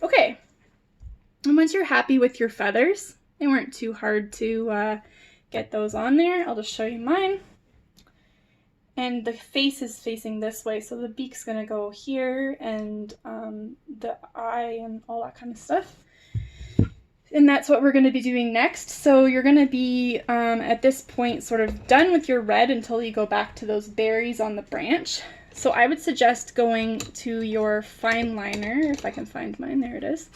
Okay, and once you're happy with your feathers, they weren't too hard to get those on there. I'll just show you mine. And the face is facing this way, so the beak's gonna go here, and the eye and all that kind of stuff. And that's what we're going to be doing next. So you're going to be, at this point, sort of done with your red until you go back to those berries on the branch. So I would suggest going to your fine liner, if I can find mine, there it is.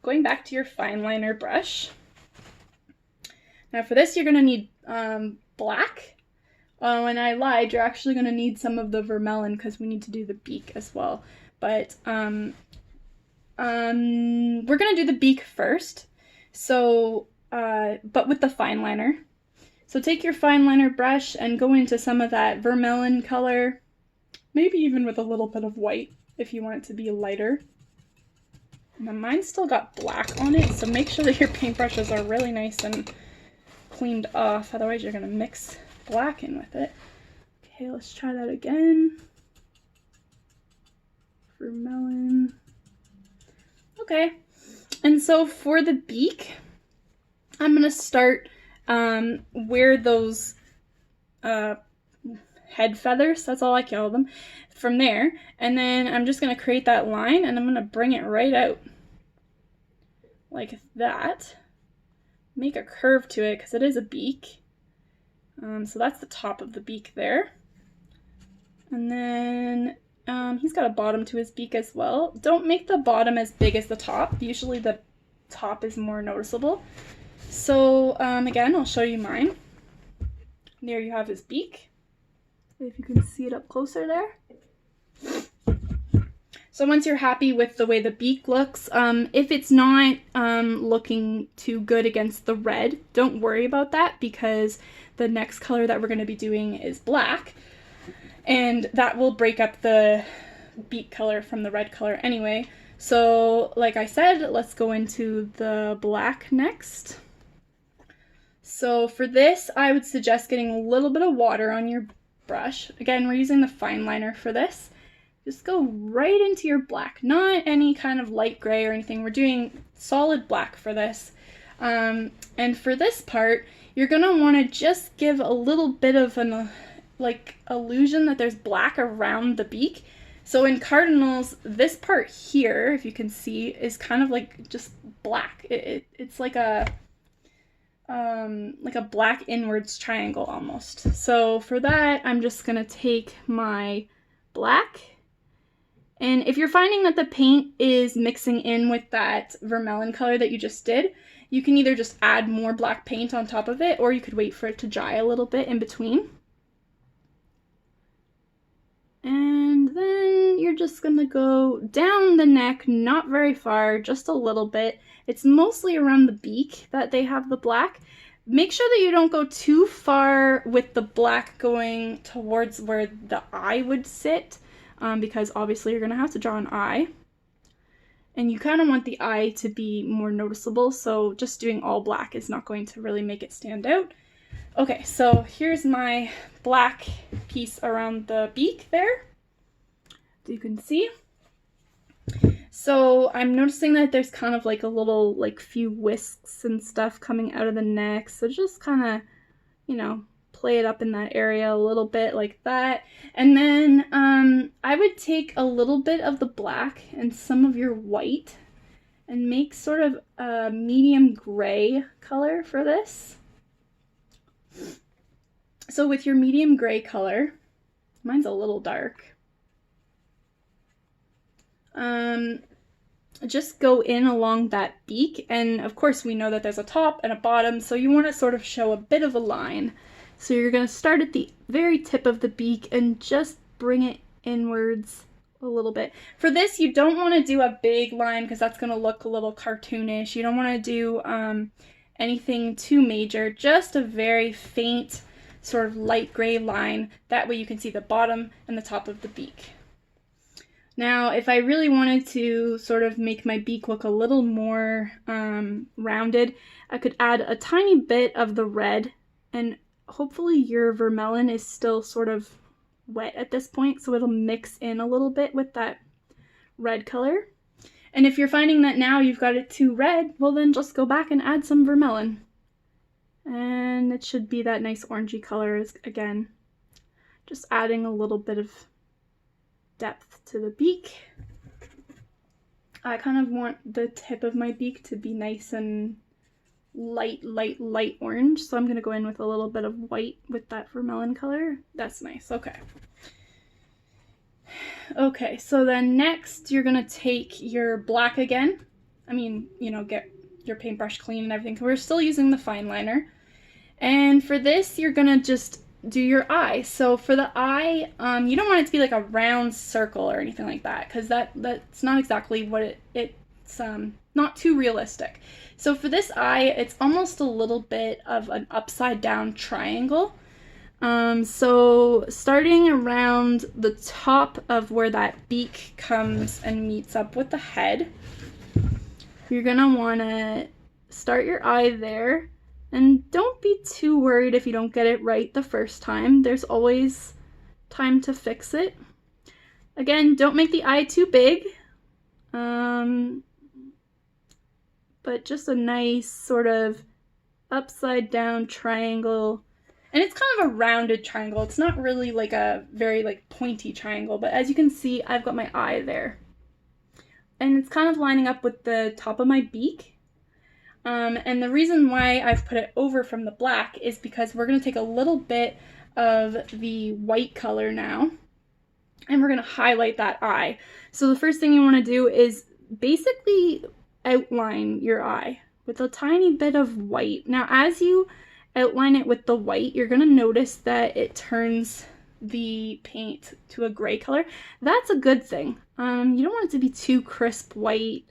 Going back to your fine liner brush. Now for this, you're going to need black. And I lied, you're actually going to need some of the vermilion because we need to do the beak as well. But we're gonna do the beak first, so but with the fine liner. So take your fine liner brush and go into some of that vermilion color, maybe even with a little bit of white if you want it to be lighter. Now mine's still got black on it, so make sure that your paintbrushes are really nice and cleaned off, otherwise you're gonna mix black in with it. Okay, let's try that again. Vermilion. Okay, and so for the beak, I'm going to start where those head feathers, that's all I call them, from there. And then I'm just going to create that line, and I'm going to bring it right out like that. Make a curve to it because it is a beak. So that's the top of the beak there. And then he's got a bottom to his beak as well. Don't make the bottom as big as the top. Usually the top is more noticeable. So again, I'll show you mine. There you have his beak. If you can see it up closer there. So once you're happy with the way the beak looks, if it's not looking too good against the red, don't worry about that because the next color that we're going to be doing is black. And that will break up the beak color from the red color anyway. So like I said, let's go into the black next. So for this, I would suggest getting a little bit of water on your brush. Again, we're using the fine liner for this. Just go right into your black, not any kind of light gray or anything. We're doing solid black for this. And for this part, you're gonna wanna just give a little bit of an illusion that there's black around the beak. So in cardinals, this part here, if you can see, is kind of like just black. It's like a black inwards triangle almost. So for that, I'm just gonna take my black, and if you're finding that the paint is mixing in with that vermilion color that you just did, you can either just add more black paint on top of it, or you could wait for it to dry a little bit in between. And then you're just gonna go down the neck, not very far, just a little bit. It's mostly around the beak that they have the black. Make sure that you don't go too far with the black going towards where the eye would sit, because obviously you're gonna have to draw an eye. And you kind of want the eye to be more noticeable, so just doing all black is not going to really make it stand out. Okay, so here's my black piece around the beak there, you can see. So I'm noticing that there's kind of like a little, like few whisks and stuff coming out of the neck, so just kind of, you know, play it up in that area a little bit like that. And then I would take a little bit of the black and some of your white and make sort of a medium gray color for this. So with your medium gray color, mine's a little dark, just go in along that beak, and of course we know that there's a top and a bottom, so you want to sort of show a bit of a line. So you're going to start at the very tip of the beak and just bring it inwards a little bit. For this, you don't want to do a big line because that's going to look a little cartoonish. You don't want to do anything too major, just a very faint sort of light gray line. That way you can see the bottom and the top of the beak. Now, if I really wanted to sort of make my beak look a little more rounded, I could add a tiny bit of the red, and hopefully your vermilion is still sort of wet at this point, so it'll mix in a little bit with that red color. And if you're finding that now you've got it too red, well then just go back and add some vermilion. And it should be that nice orangey color again. Just adding a little bit of depth to the beak. I kind of want the tip of my beak to be nice and light orange. So I'm gonna go in with a little bit of white with that vermilion color. That's nice, okay. Okay, so then next you're gonna take your black again. I mean, you know, get your paintbrush clean and everything. We're still using the fine liner. And for this, you're gonna just do your eye. So for the eye, you don't want it to be like a round circle or anything like that, because that's not exactly what it's not too realistic. So for this eye, it's almost a little bit of an upside down triangle. So starting around the top of where that beak comes and meets up with the head, you're gonna wanna start your eye there. And don't be too worried if you don't get it right the first time. There's always time to fix it. Again, don't make the eye too big. But just a nice sort of upside down triangle. And it's kind of a rounded triangle. It's not really like a very like pointy triangle, but as you can see, I've got my eye there. And it's kind of lining up with the top of my beak. And the reason why I've put it over from the black is because we're going to take a little bit of the white color now, and we're going to highlight that eye. So the first thing you want to do is basically outline your eye with a tiny bit of white. Now, as you outline it with the white, you're going to notice that it turns the paint to a gray color. That's a good thing. You don't want it to be too crisp white.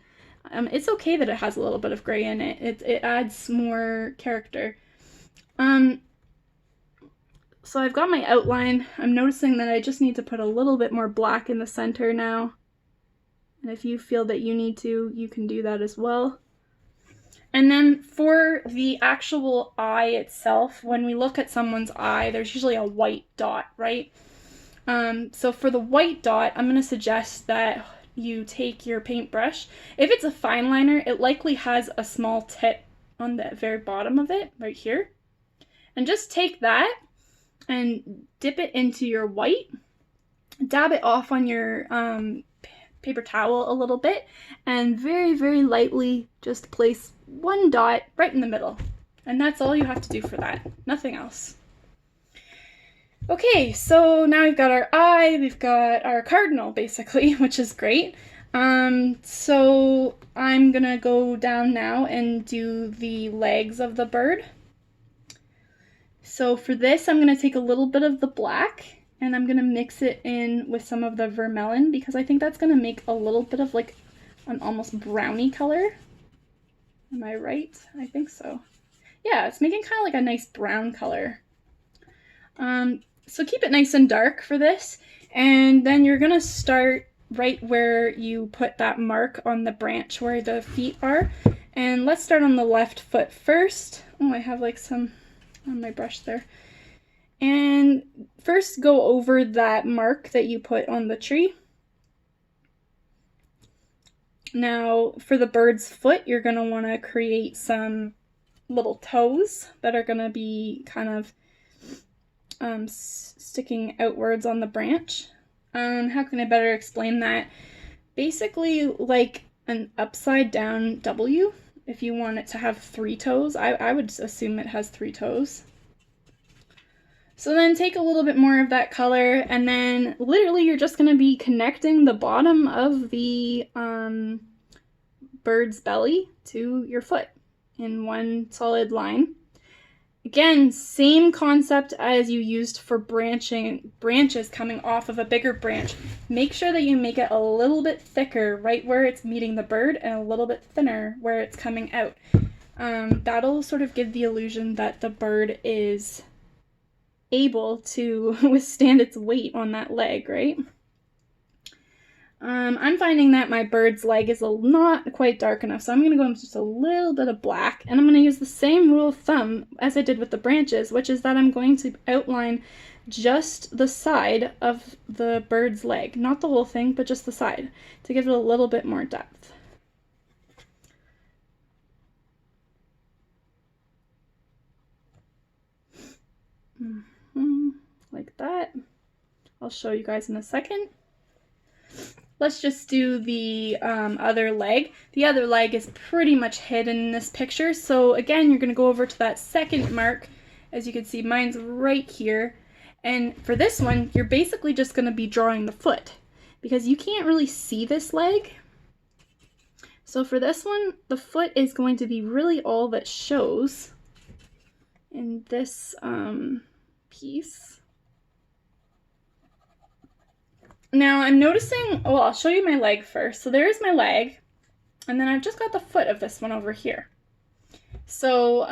It's okay that it has a little bit of gray in it. It adds more character. So I've got my outline. I'm noticing that I just need to put a little bit more black in the center now. And if you feel that you need to, you can do that as well. And then for the actual eye itself, when we look at someone's eye, there's usually a white dot, right? So for the white dot, I'm going to suggest that you take your paintbrush. If it's a fine liner, it likely has a small tip on the very bottom of it, right here. And just take that and dip it into your white. Dab it off on your paper towel a little bit, and very, very lightly just place one dot right in the middle. And that's all you have to do for that. Nothing else. Okay, so now we've got our eye, we've got our cardinal, basically, which is great. So I'm gonna go down now and do the legs of the bird. So for this, I'm gonna take a little bit of the black, and I'm gonna mix it in with some of the vermilion, because I think that's gonna make a little bit of like an almost browny color. Am I right? I think so. Yeah, it's making kind of like a nice brown color. So keep it nice and dark for this, and then you're gonna start right where you put that mark on the branch where the feet are. And let's start on the left foot first. Oh, I have like some on my brush there. And first go over that mark that you put on the tree. Now for the bird's foot, you're gonna wanna create some little toes that are gonna be kind of sticking outwards on the branch. How can I better explain that? Basically like an upside down W, if you want it to have 3 toes. I would assume it has 3 toes. So then take a little bit more of that color, and then literally you're just gonna be connecting the bottom of the bird's belly to your foot in one solid line. Again, same concept as you used for branches coming off of a bigger branch. Make sure that you make it a little bit thicker right where it's meeting the bird, and a little bit thinner where it's coming out. That'll sort of give the illusion that the bird is able to withstand its weight on that leg, right? I'm finding that my bird's leg is not quite dark enough, so I'm going to go in with just a little bit of black, and I'm going to use the same rule of thumb as I did with the branches, which is that I'm going to outline just the side of the bird's leg, not the whole thing, but just the side, to give it a little bit more depth. Like that. I'll show you guys in a second. Let's just do the other leg. The other leg is pretty much hidden in this picture. So again, you're gonna go over to that second mark. As you can see, mine's right here. And for this one, you're basically just gonna be drawing the foot because you can't really see this leg. So for this one, the foot is going to be really all that shows in this piece. Now I'm noticing, well, I'll show you my leg first. So there's my leg, and then I've just got the foot of this one over here. So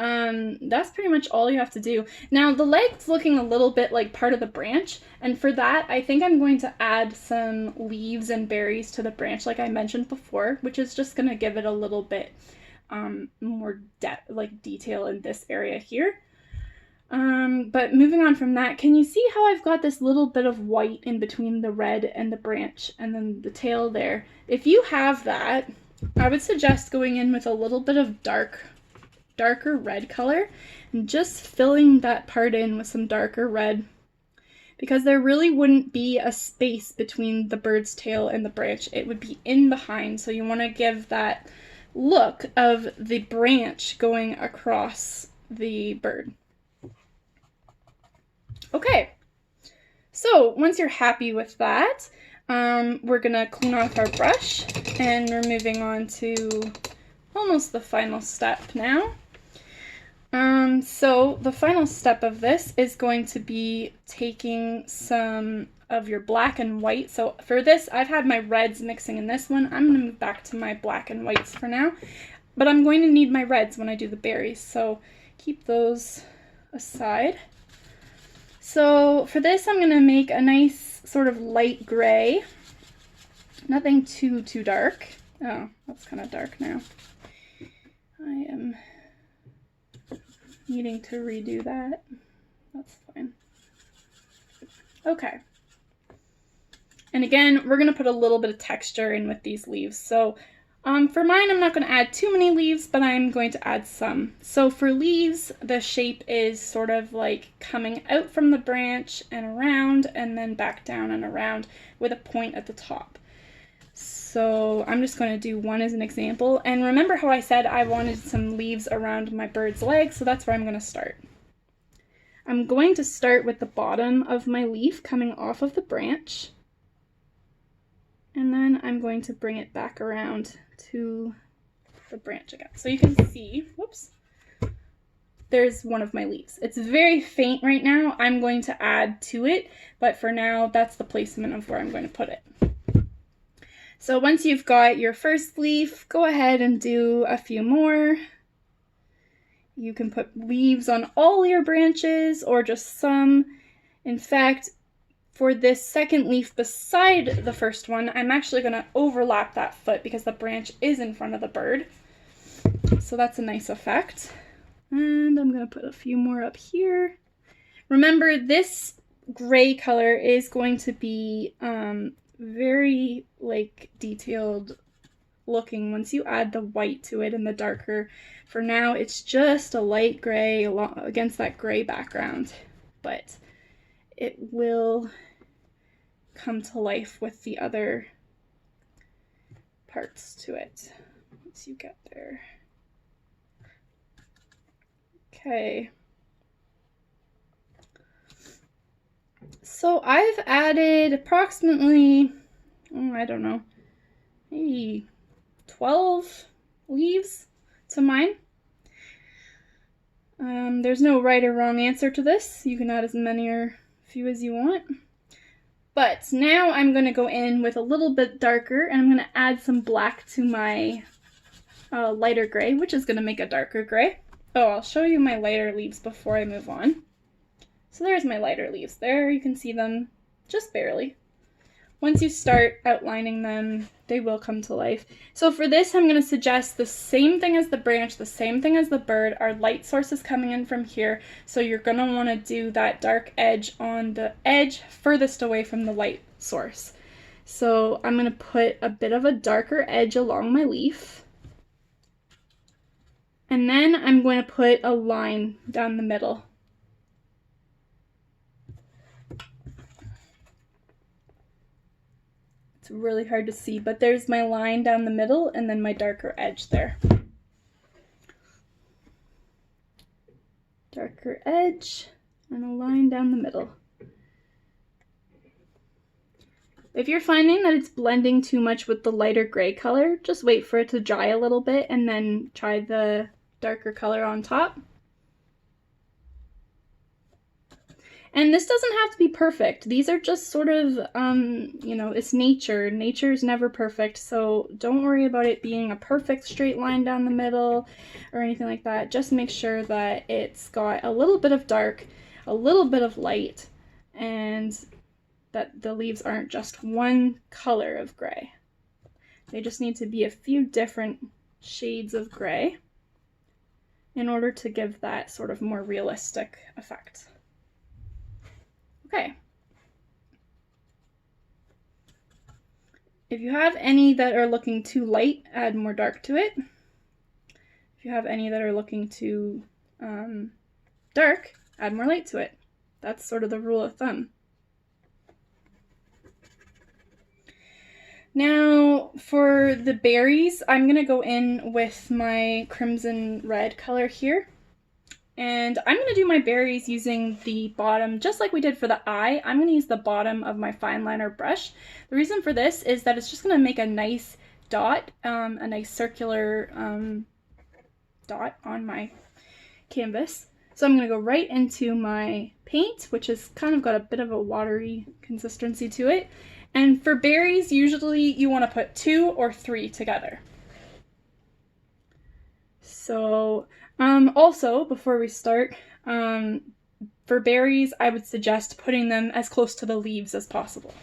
that's pretty much all you have to do. Now the leg's looking a little bit like part of the branch, and for that I think I'm going to add some leaves and berries to the branch like I mentioned before, which is just going to give it a little bit more depth, like detail in this area here. But moving on from that, can you see how I've got this little bit of white in between the red and the branch and then the tail there? If you have that, I would suggest going in with a little bit of darker red color and just filling that part in with some darker red, because there really wouldn't be a space between the bird's tail and the branch. It would be in behind, so you want to give that look of the branch going across the bird. Okay, so once you're happy with that, we're gonna clean off our brush, and we're moving on to almost the final step now. So the final step of this is going to be taking some of your black and white. So for this, I've had my reds mixing in this one. I'm gonna move back to my black and whites for now, but I'm going to need my reds when I do the berries, so keep those aside. So for this, I'm going to make a nice sort of light gray. Nothing too dark. Oh, that's kind of dark now. I am needing to redo that. That's fine. Okay. And again, we're going to put a little bit of texture in with these leaves. So for mine, I'm not going to add too many leaves, but I'm going to add some. So for leaves, the shape is sort of like coming out from the branch and around, and then back down and around with a point at the top. So I'm just going to do one as an example. And remember how I said I wanted some leaves around my bird's leg, so that's where I'm going to start. I'm going to start with the bottom of my leaf coming off of the branch. And then I'm going to bring it back around to the branch again. So you can see, whoops, there's one of my leaves. It's very faint right now. I'm going to add to it, but for now, that's the placement of where I'm going to put it. So once you've got your first leaf, go ahead and do a few more. You can put leaves on all your branches or just some. In fact, for this second leaf beside the first one, I'm actually going to overlap that foot because the branch is in front of the bird. So that's a nice effect. And I'm going to put a few more up here. Remember, this gray color is going to be very like detailed looking once you add the white to it and the darker. For now, it's just a light gray against that gray background, but it will come to life with the other parts to it once you get there. Okay. So I've added approximately, I don't know, maybe 12 leaves to mine. There's no right or wrong answer to this. You can add as many or few as you want. But now I'm going to go in with a little bit darker, and I'm going to add some black to my lighter gray, which is going to make a darker gray. Oh, I'll show you my lighter leaves before I move on. So there's my lighter leaves there. You can see them just barely. once you start outlining them, they will come to life. So for this, I'm going to suggest the same thing as the branch, the same thing as the bird. Our light source is coming in from here, so you're going to want to do that dark edge on the edge furthest away from the light source. So I'm going to put a bit of a darker edge along my leaf. And then I'm going to put a line down the middle. It's really hard to see, but there's my line down the middle and then my darker edge there. Darker edge and a line down the middle. If you're finding that it's blending too much with the lighter gray color, just wait for it to dry a little bit and then try the darker color on top. And this doesn't have to be perfect. These are just sort of, you know, it's nature. Nature's never perfect, so don't worry about it being a perfect straight line down the middle or anything like that. Just make sure that it's got a little bit of dark, a little bit of light, and that the leaves aren't just one color of gray. They just need to be a few different shades of gray in order to give that sort of more realistic effect. Okay. If you have any that are looking too light, add more dark to it. If you have any that are looking too dark, add more light to it. That's sort of the rule of thumb. Now for the berries, I'm going to go in with my crimson red color here. And I'm going to do my berries using the bottom, just like we did for the eye. I'm going to use the bottom of my fine liner brush. The reason for this is that it's just going to make a nice dot, a nice circular dot on my canvas. So I'm going to go right into my paint, which has kind of got a bit of a watery consistency to it. And for berries, usually you want to put 2 or 3 together. So also, before we start, for berries, I would suggest putting them as close to the leaves as possible.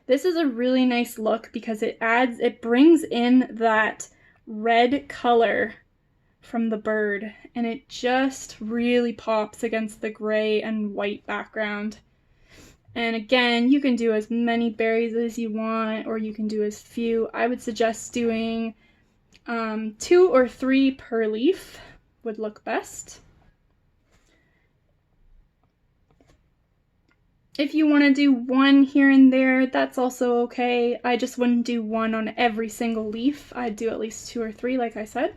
This is a really nice look because it brings in that red color from the bird, and it just really pops against the gray and white background. And again, you can do as many berries as you want, or you can do as few. I would suggest doing 2 or 3 per leaf would look best. If you want to do 1 here and there, that's also okay. I just wouldn't do 1 on every single leaf. I'd do at least 2 or 3, like I said.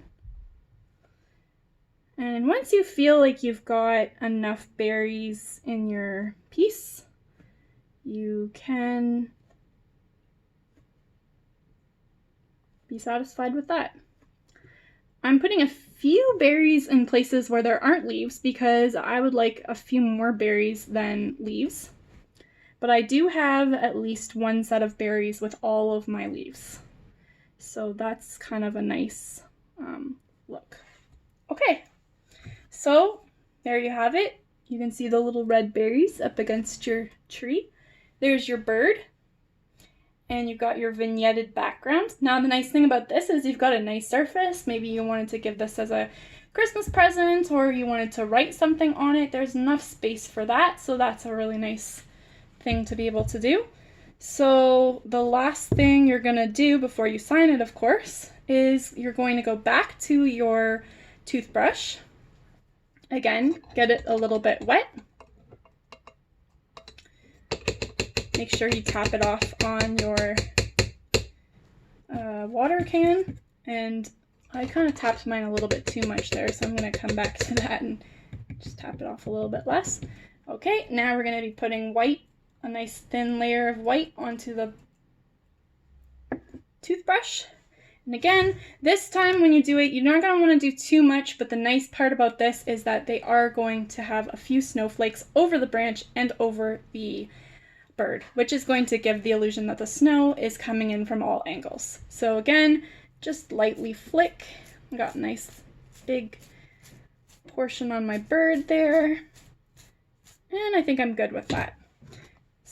And once you feel like you've got enough berries in your piece, you can be satisfied with that. I'm putting a few berries in places where there aren't leaves because I would like a few more berries than leaves. But I do have at least 1 set of berries with all of my leaves. So that's kind of a nice look. Okay, so there you have it. You can see the little red berries up against your tree. There's your bird. And you've got your vignetted background. Now the nice thing about this is you've got a nice surface. Maybe you wanted to give this as a Christmas present or you wanted to write something on it. There's enough space for that, so that's a really nice thing to be able to do. So the last thing you're going to do before you sign it, of course, is you're going to go back to your toothbrush. Again, get it a little bit wet. Make sure you tap it off on your water can, and I kind of tapped mine a little bit too much there, so I'm going to come back to that and just tap it off a little bit less. Okay, now we're going to be putting white, a nice thin layer of white onto the toothbrush. And again, this time when you do it, you're not going to want to do too much, but the nice part about this is that they are going to have a few snowflakes over the branch and over the bird, which is going to give the illusion that the snow is coming in from all angles. So again, just lightly flick. I got a nice big portion on my bird there. And I think I'm good with that.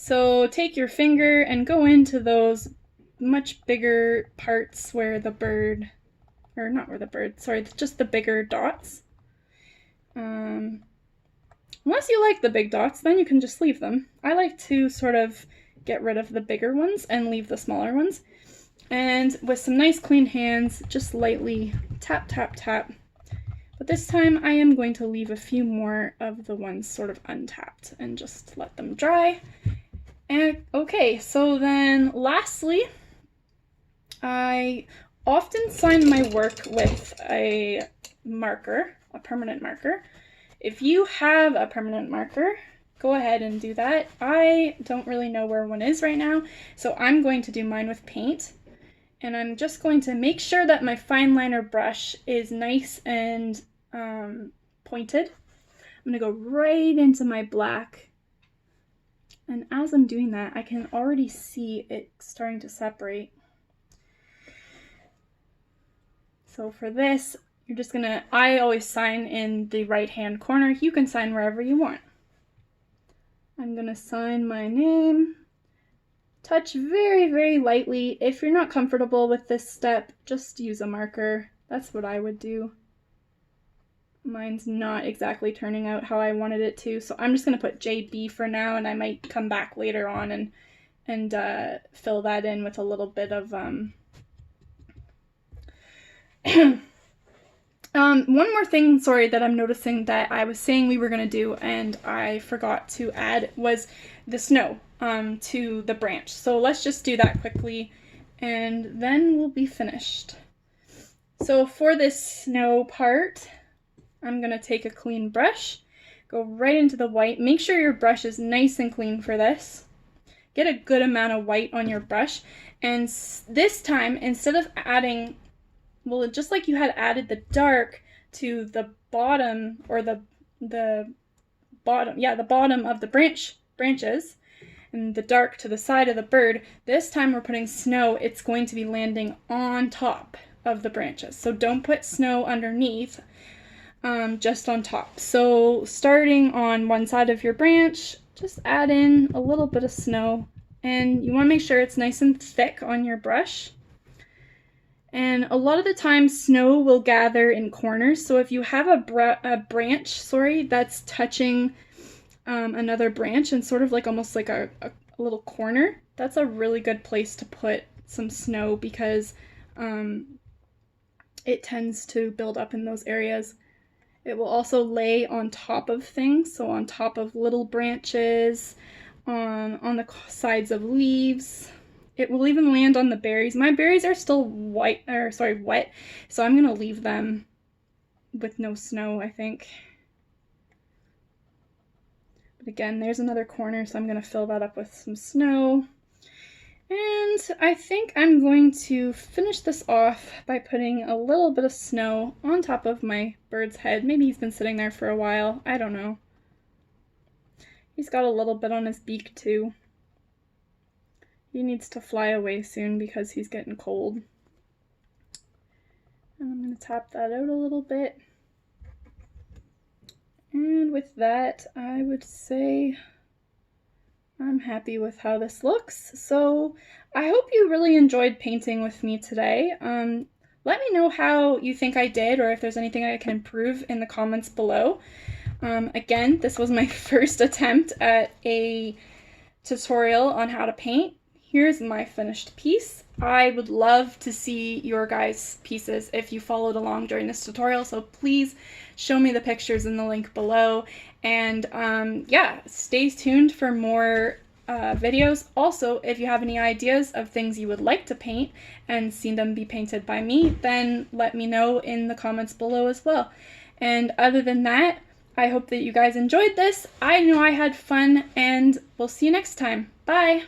So take your finger and go into those much bigger parts where the bird, or not where the bird, sorry, just the bigger dots. Unless you like the big dots, then you can just leave them. I like to sort of get rid of the bigger ones and leave the smaller ones. And with some nice clean hands, just lightly tap, tap, tap. But this time I am going to leave a few more of the ones sort of untapped and just let them dry. And okay, so then lastly, I often sign my work with a marker, a permanent marker. If you have a permanent marker, go ahead and do that. I don't really know where one is right now, so I'm going to do mine with paint. And I'm just going to make sure that my fine liner brush is nice and pointed. I'm going to go right into my black. And as I'm doing that, I can already see it starting to separate. So for this, you're just gonna, I always sign in the right-hand corner. You can sign wherever you want. I'm gonna sign my name. Touch very, very lightly. If you're not comfortable with this step, just use a marker. That's what I would do. Mine's not exactly turning out how I wanted it to, so I'm just gonna put JB for now, and I might come back later on and fill that in with a little bit of one more thing, sorry, that I'm noticing that I was saying we were going to do and I forgot to add was the snow to the branch. So let's just do that quickly and then we'll be finished. So for this snow part, I'm going to take a clean brush, go right into the white. Make sure your brush is nice and clean for this. Get a good amount of white on your brush, and this time, instead of adding, well, just like you had added the dark to the bottom, or the bottom, yeah, the bottom of the branches, and the dark to the side of the bird, this time we're putting snow. It's going to be landing on top of the branches. So don't put snow underneath, just on top. So starting on one side of your branch, just add in a little bit of snow, and you want to make sure it's nice and thick on your brush. And a lot of the time snow will gather in corners, so if you have a branch, that's touching another branch and sort of like almost like a little corner, that's a really good place to put some snow because it tends to build up in those areas. It will also lay on top of things, so on top of little branches, on the sides of leaves. It will even land on the berries. My berries are still wet, so I'm gonna leave them with no snow, I think. But again, there's another corner, so I'm gonna fill that up with some snow. And I think I'm going to finish this off by putting a little bit of snow on top of my bird's head. Maybe he's been sitting there for a while, I don't know. He's got a little bit on his beak too. He needs to fly away soon because he's getting cold. And I'm going to tap that out a little bit. And with that, I would say I'm happy with how this looks. So I hope you really enjoyed painting with me today. Let me know how you think I did, or if there's anything I can improve in the comments below. Again, this was my first attempt at a tutorial on how to paint. Here's my finished piece. I would love to see your guys' pieces if you followed along during this tutorial, so please show me the pictures in the link below. And yeah, stay tuned for more videos. Also, if you have any ideas of things you would like to paint and see them be painted by me, then let me know in the comments below as well. And other than that, I hope that you guys enjoyed this. I know I had fun, and we'll see you next time. Bye!